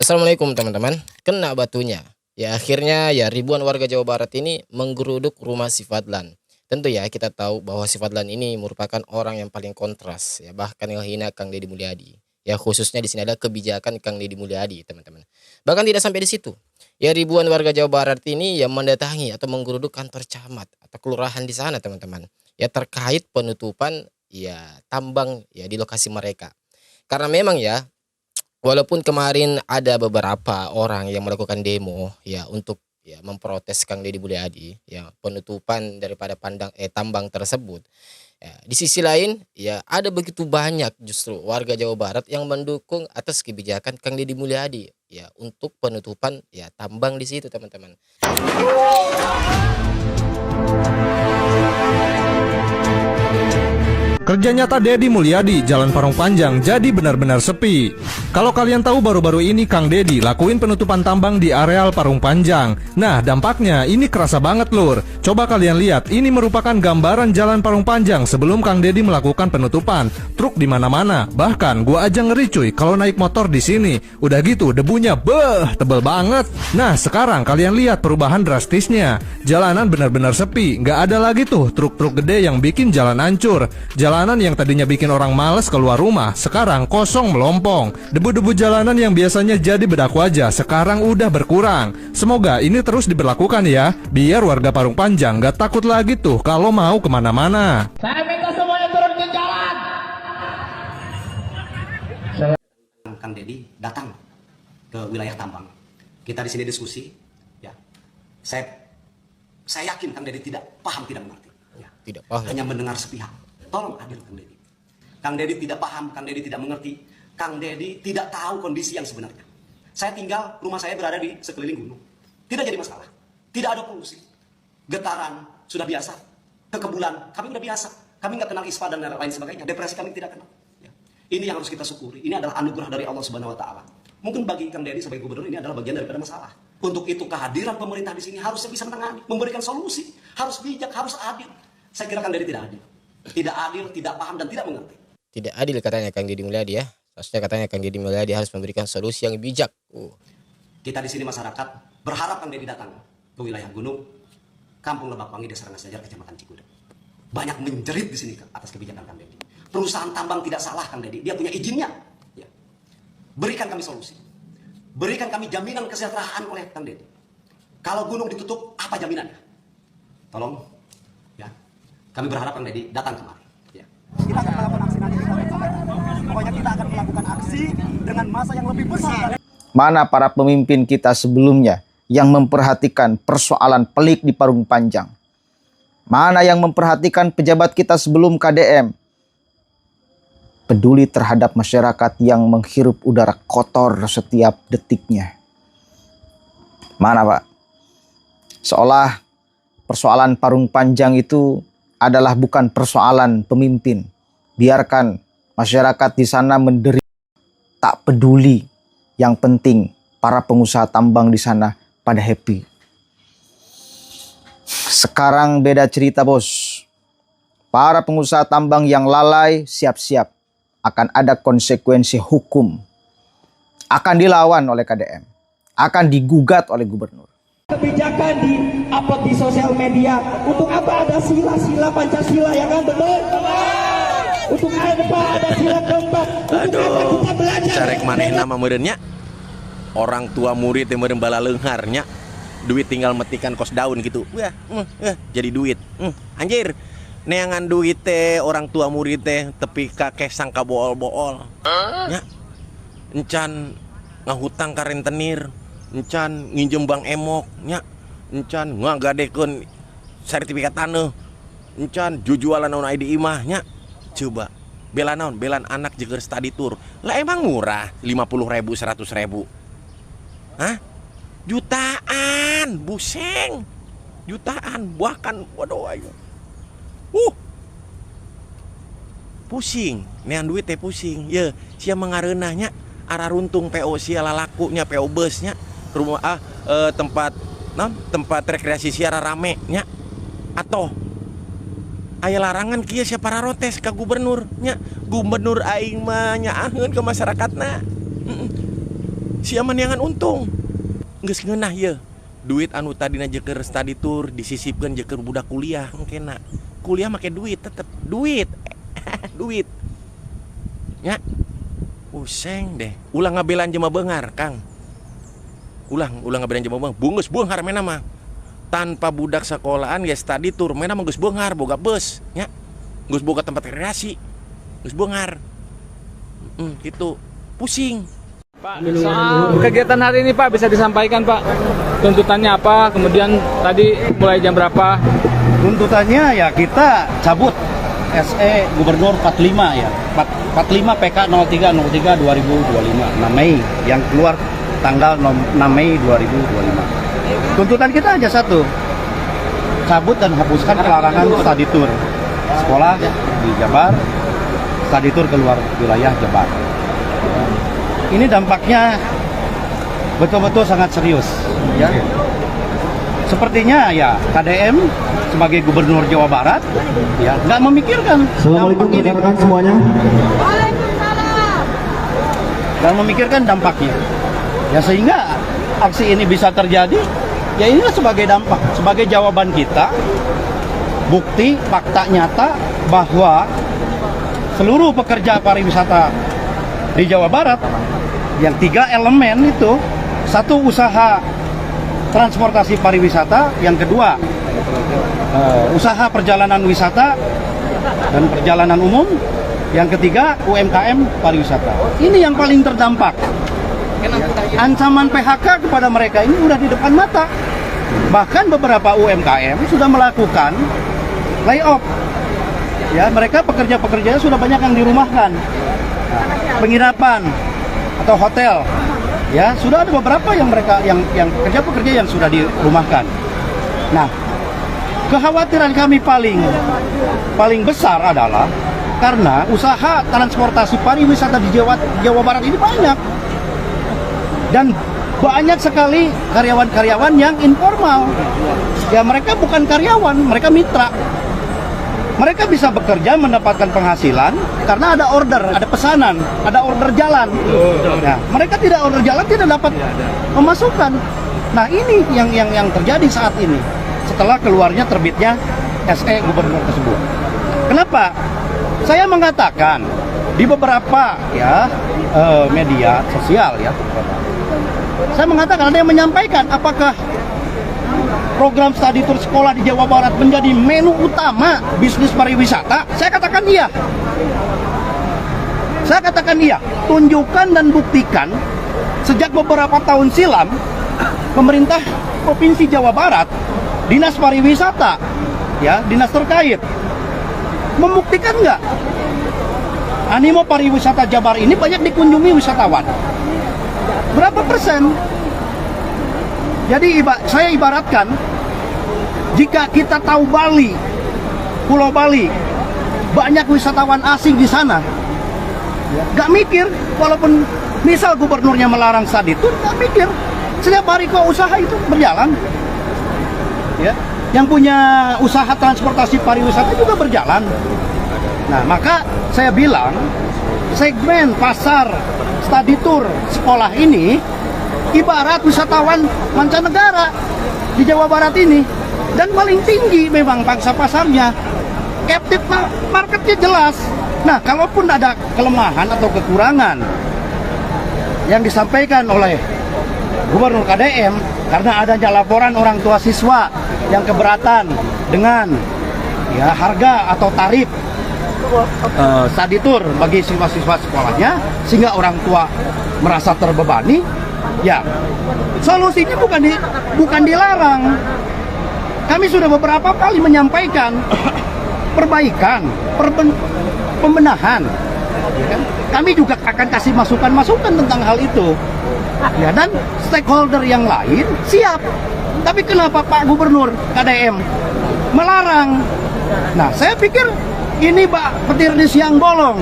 Assalamualaikum teman-teman. Kena batunya. Ya akhirnya ya ribuan warga Jawa Barat ini menggeruduk rumah si Fadlan. Tentu ya kita tahu bahwa si Fadlan ini merupakan orang yang paling kontras ya, bahkan menghina Kang Deddy Mulyadi. Ya khususnya di sini ada kebijakan Kang Deddy Mulyadi, teman-teman. Bahkan tidak sampai di situ. Ya ribuan warga Jawa Barat ini yang mendatangi atau menggeruduk kantor camat atau kelurahan di sana, teman-teman. Ya terkait penutupan ya tambang ya di lokasi mereka. Karena memang ya, walaupun kemarin ada beberapa orang yang melakukan demo ya untuk ya memprotes Kang Deddy Mulyadi ya penutupan daripada tambang tersebut. Ya, di sisi lain ya ada begitu banyak justru warga Jawa Barat yang mendukung atas kebijakan Kang Deddy Mulyadi ya untuk penutupan ya tambang di situ, teman-teman. Kerja nyata Deddy Mulyadi, Jalan Parung Panjang jadi benar-benar sepi. Kalau kalian tahu baru-baru ini Kang Deddy lakuin penutupan tambang di areal Parung Panjang. Nah, dampaknya ini kerasa banget lur. Coba kalian lihat, ini merupakan gambaran Jalan Parung Panjang sebelum Kang Deddy melakukan penutupan. Truk di mana-mana, bahkan gua aja ngeri cuy kalau naik motor di sini. Udah gitu debunya tebel banget. Nah, sekarang kalian lihat perubahan drastisnya. Jalanan benar-benar sepi, nggak ada lagi tuh truk-truk gede yang bikin jalan hancur. Jalanan yang tadinya bikin orang males keluar rumah, sekarang kosong melompong. Debu-debu jalanan yang biasanya jadi bedak wajah, sekarang udah berkurang. Semoga ini terus diberlakukan ya, biar warga Parung Panjang gak takut lagi tuh kalau mau kemana-mana. Saya minta semuanya turun ke jalan. Kang Deddy datang ke wilayah tambang. Kita di sini diskusi, ya. Saya yakin Kang Deddy tidak paham, tidak mengerti. Ya. Tidak paham. Hanya mendengar sepihak. Tolong adil Kang Deddy. Kang Deddy tidak paham, Kang Deddy tidak mengerti. Kang Deddy tidak tahu kondisi yang sebenarnya. Saya tinggal, rumah saya berada di sekeliling gunung. Tidak jadi masalah. Tidak ada polusi. Getaran sudah biasa. Kekebulan kami sudah biasa. Kami nggak kenal ispa dan lain sebagainya. Depresi kami tidak kenal. Ya. Ini yang harus kita syukuri. Ini adalah anugerah dari Allah Subhanahu Wa Taala. Mungkin bagi Kang Deddy sebagai gubernur ini adalah bagian daripada masalah. Untuk itu kehadiran pemerintah di sini harusnya bisa menangani, memberikan solusi, harus bijak, harus adil. Saya kira Kang Deddy tidak adil. Tidak adil, tidak paham, dan tidak mengerti. Tidak adil katanya Kang Deddy Mulyadi ya. Seharusnya katanya Kang Deddy Mulyadi harus memberikan solusi yang bijak. Kita di sini masyarakat berharap Kang Deddy datang ke wilayah gunung, Kampung Lebakwangi, Desa Rangasajar, Kecamatan Cikudang. Banyak menjerit di sini atas kebijakan Kang Deddy. Perusahaan tambang tidak salah Kang Deddy, dia punya izinnya. Ya. Berikan kami solusi. Berikan kami jaminan kesejahteraan oleh Kang Deddy. Kalau gunung ditutup, apa jaminannya? Tolong, ya. Kami berharap Kang Deddy datang kemari. Ya. Kita akan melakukan aksi nanti pokoknya kita akan melakukan aksi dengan massa yang lebih besar. Mana para pemimpin kita sebelumnya yang memperhatikan persoalan pelik di Parung Panjang? Mana yang memperhatikan pejabat kita sebelum KDM? Peduli terhadap masyarakat yang menghirup udara kotor setiap detiknya. Mana Pak? Seolah persoalan Parung Panjang itu adalah bukan persoalan pemimpin. Biarkan masyarakat di sana menderita, tak peduli. Yang penting para pengusaha tambang di sana pada happy. Sekarang beda cerita bos. Para pengusaha tambang yang lalai siap-siap akan ada konsekuensi hukum. Akan dilawan oleh KDM. Akan digugat oleh gubernur. Kebijakan di-upload di sosial media. Untuk apa ada sila-sila Pancasila, ya kan? Betul? Untuk apa ada sila keempat? Untuk apa kita belajar? Carek maneh nama meureunnya. Orang tua murid yang meureun bala leungharnya. Duit tinggal metikan kos daun gitu. Wah, jadi duit. Anjir. Neangan duit teh orang tua murid teh tepi ka kesang ka bool-bool. Nya. Encan ngahutang ka rentenir. Encan nginjem bank emok nya, encan ngagadekeun sertifikat taneuh, encan jujualan naon aya di imah nya. Coba bela naon, belan anak jeung study tour lah emang murah 50.000 100.000. Hah? Jutaan, buseng. Jutaan, bahkan waduh ayo. Pusing, nean duit teh pusing. Ye, sia mangareunah nya araruntung PO sia lalakunya PO busnya. Rumah tempat rekreasi siara rame nya atau aya larangan kieu sia pararotes ka gubernur nya. Gubernur aing mah nyaaheun ke masyarakatna. Siapa neangan untung? Geus ngeunah ya. Duit anu tadina jeker study tour disisipkeun jeker budak kuliah engkena. Kuliah make duit tetep duit. Duit. Nya. Useng deh. Ulang ngabelan jelema beungar, Kang. Ulang ngabelan jelema beungar. Geus beungar mena mah. Tanpa budak sekolahan geus study tour mena mah geus beungar boga bus, nya. Geus boga tempat rekreasi. Geus beungar. Gitu. Pusing. Pak, soal kegiatan hari ini Pak bisa disampaikan Pak, tuntutannya apa, kemudian tadi mulai jam berapa? Tuntutannya ya kita cabut SE Gubernur 45 ya, 45 PK 0303 2025 6 Mei yang keluar tanggal 6 Mei 2025. Tuntutan kita aja satu, cabut dan hapuskan pelarangan study tour sekolah di Jabar, study tour keluar wilayah Jabar. Ini dampaknya betul-betul sangat serius ya. Sepertinya ya KDM sebagai Gubernur Jawa Barat ya nggak memikirkan Assalamualaikum rekan-rekan semuanya. nggak memikirkan dampaknya ya, sehingga aksi ini bisa terjadi ya. Inilah sebagai dampak, sebagai jawaban kita, bukti fakta nyata bahwa seluruh pekerja pariwisata di Jawa Barat yang 3 elemen itu, satu usaha transportasi pariwisata, yang kedua usaha perjalanan wisata dan perjalanan umum, yang ketiga UMKM pariwisata. Ini yang paling terdampak. Ancaman PHK kepada mereka ini sudah di depan mata. Bahkan beberapa UMKM sudah melakukan layoff. Ya, mereka pekerja-pekerjanya sudah banyak yang dirumahkan. Penginapan atau hotel, ya sudah ada beberapa yang mereka yang pekerja-pekerja yang sudah dirumahkan. Nah, kekhawatiran kami paling besar adalah karena usaha transportasi pariwisata di Jawa Barat ini banyak dan banyak sekali karyawan-karyawan yang informal. Ya mereka bukan karyawan, mereka mitra. Mereka bisa bekerja mendapatkan penghasilan karena ada order, ada pesanan, ada order jalan. Nah, mereka tidak order jalan tidak dapat pemasukan. Nah, ini yang terjadi saat ini setelah keluarnya terbitnya SE Gubernur tersebut. Kenapa? Saya mengatakan di beberapa ya media sosial ya. Saya mengatakan ada yang menyampaikan apakah program studi tour sekolah di Jawa Barat menjadi menu utama bisnis pariwisata? Saya katakan iya. Saya katakan iya. Tunjukkan dan buktikan sejak beberapa tahun silam pemerintah Provinsi Jawa Barat, Dinas Pariwisata, ya, dinas terkait membuktikan nggak animo pariwisata Jabar ini banyak dikunjungi wisatawan? Berapa persen? Jadi saya ibaratkan, jika kita tahu Bali, Pulau Bali, banyak wisatawan asing di sana, nggak mikir, walaupun misal gubernurnya melarang studi tour, nggak mikir, setiap hari kok usaha itu berjalan, ya, yang punya usaha transportasi pariwisata juga berjalan. Nah, maka saya bilang segmen pasar studi tour sekolah ini ibarat wisatawan mancanegara di Jawa Barat ini, dan paling tinggi memang pangsa pasarnya, captive marketnya jelas. Nah, kalaupun ada kelemahan atau kekurangan yang disampaikan oleh Gubernur KDM karena adanya laporan orang tua siswa yang keberatan dengan ya harga atau tarif studi tour bagi siswa-siswa sekolahnya sehingga orang tua merasa terbebani, ya solusinya bukan dilarang. Kami sudah beberapa kali menyampaikan perbaikan, pembenahan. Kami juga akan kasih masukan-masukan tentang hal itu. Ya, dan stakeholder yang lain siap. Tapi kenapa Pak Gubernur KDM melarang? Nah, saya pikir ini petir di siang bolong.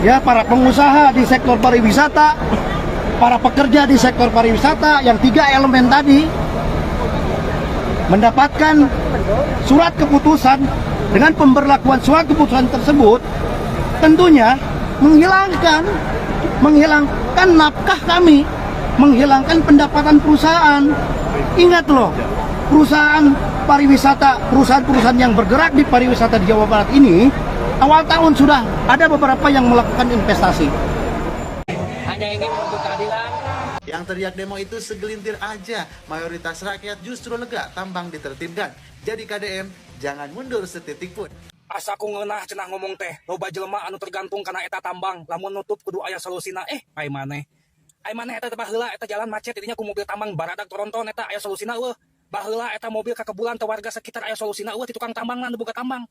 Ya, para pengusaha di sektor pariwisata, para pekerja di sektor pariwisata yang 3 elemen tadi mendapatkan surat keputusan. Dengan pemberlakuan surat keputusan tersebut tentunya menghilangkan nafkah kami menghilangkan pendapatan perusahaan. Ingat loh, perusahaan pariwisata, perusahaan-perusahaan yang bergerak di pariwisata di Jawa Barat ini, awal tahun sudah ada beberapa yang melakukan investasi. Hanya ingin menuntut keadilan. Yang teriak demo itu segelintir aja, mayoritas rakyat justru lega tambang ditertibkan. Jadi KDM, jangan mundur setitik pun. Asa ku ngeunah cenah ngomong teh, loba jelema anu tergantung kana eta tambang, lamun nutup kudu aya solusina. Ai maneh eta teh baheula eta jalan macet didinya ku mobil tambang baradak toronton eta aya solusina eueuh. Baheula eta mobil ka kebulan teh warga sekitar aya solusina eueuh ti tukang tambangna nu boga tambang.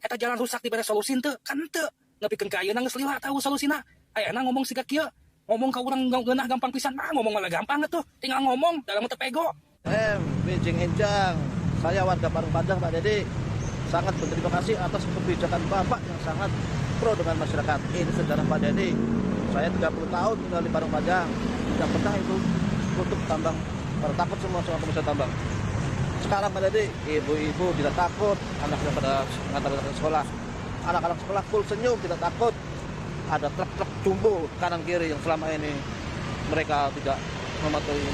Eta jalan rusak dibere solusin teu? Kan teu. Nepikeun ka ayeuna geus lila tahu solusina. Ayeuna ngomong siga kieu. Ngomong ka urang geunah gampang pisan. Ngomong malah gampang atuh. Tinggal ngomong dalam teu pego. Bijing Enjang, saya warga Parung Panjang Pak Dedi. Sangat berterima kasih atas kebijakan Bapak yang sangat pro dengan masyarakat. Ini sejarah Pak Dedi. Saya 30 tahun tinggal di Parung Panjang. Tidak pernah itu tutup tambang. Pada takut semua pengusaha tambang. Sekarang Pak Dedi, ibu-ibu tidak takut, anaknya pada ngantar-ngantar sekolah. Anak-anak sekolah full senyum, tidak takut. Ada truk-truk jumbo kanan kiri yang selama ini mereka tidak mematuhi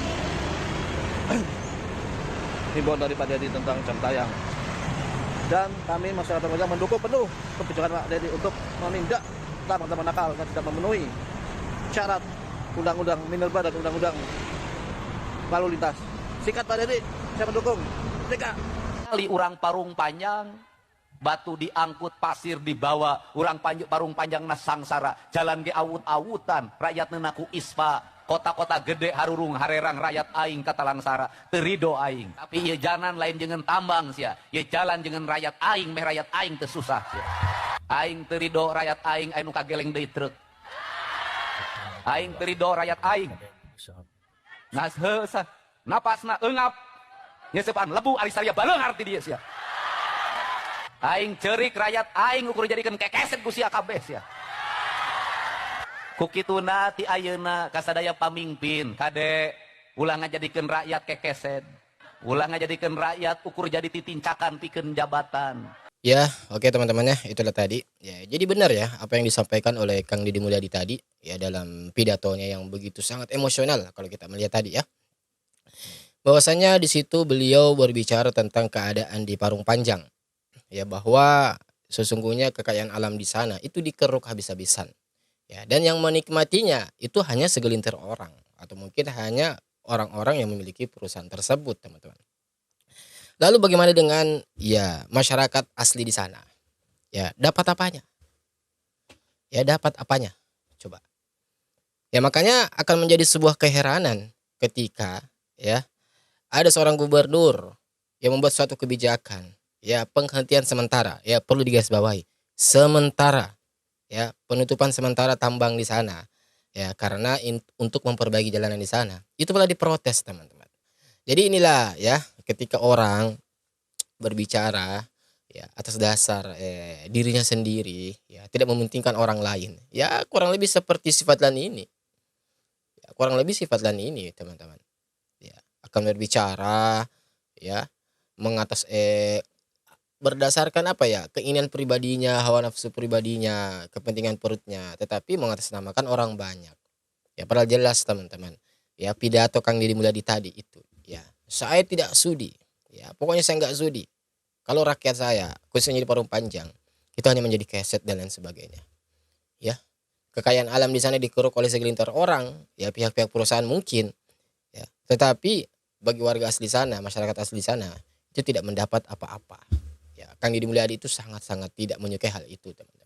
himbauan dari Pak Dedi tentang jam tayang. Dan kami masyarakat Panjang mendukung penuh kebijakan Pak Dedi untuk menindak tambang-tambang nakal yang tidak memenuhi syarat undang-undang minerba dan undang-undang lalu lintas. Sikat Pak Dedi, saya mendukung. Tiga kali urang Parung Panjang, batu diangkut, pasir dibawa, urang Parung Panjang na sangsara, jalan ge awut-awutan, rakyat nenaku ispa, kota-kota gede harurung harerang rakyat aing kata langsara, terido aing. Tapi ieu jalan lain jeung tambang sia, ieu jalan jeung rakyat aing, meh rakyat aing teu susah sia. Aing terido rakyat aing anu kageleng deui truk. Aing terido rakyat aing. Ngas heusa, napasna eungap. Nyesepan lebu ari saria baleungar ti dieu sia. Aing ceurik rakyat aing ukur jadikeun kekeset ku sia kabeh sia. Ku kituna ti ayeuna kasadaya pamimpin kade ulah ngajadikeun rakyat kekeset. Ulah ngajadikeun rakyat ukur jadi titincakan pikeun jabatan. Ya, oke teman-teman ya, itulah tadi. Ya, jadi benar ya apa yang disampaikan oleh Kang Deddy Mulyadi tadi ya dalam pidatonya yang begitu sangat emosional kalau kita melihat tadi ya. Bahwasanya di situ beliau berbicara tentang keadaan di Parung Panjang. Ya, bahwa sesungguhnya kekayaan alam di sana itu dikeruk habis-habisan. Ya, dan yang menikmatinya itu hanya segelintir orang atau mungkin hanya orang-orang yang memiliki perusahaan tersebut, teman-teman. Lalu bagaimana dengan ya masyarakat asli di sana? Ya, dapat apanya? Ya, dapat apanya? Coba. Ya, makanya akan menjadi sebuah keheranan ketika ya ada seorang gubernur yang membuat suatu kebijakan ya penghentian sementara, ya perlu digarisbawahi, sementara ya penutupan sementara tambang di sana ya karena untuk memperbaiki jalanan di sana. Itu malah diprotes, teman-teman. Jadi inilah ya ketika orang berbicara ya atas dasar dirinya sendiri ya tidak mementingkan orang lain. Ya kurang lebih seperti sifat Lan ini. Ya, kurang lebih sifat Lan ini, teman-teman. Ya, akan berbicara ya mengatas berdasarkan apa ya keinginan pribadinya, hawa nafsu pribadinya, kepentingan perutnya, tetapi mengatasnamakan orang banyak. Ya padahal jelas, teman-teman. Ya pidato Kang Deddy Mulyadi tadi itu ya saya tidak sudi. Ya pokoknya saya nggak sudi kalau rakyat saya khususnya di Parung Panjang itu hanya menjadi keset dan lain sebagainya. Ya kekayaan alam di sana dikeruk oleh segelintir orang, ya pihak-pihak perusahaan mungkin. Ya tetapi bagi warga asli sana, masyarakat asli sana itu tidak mendapat apa-apa. Ya, Kang Deddy Mulyadi itu sangat-sangat tidak menyukai hal itu, teman-teman.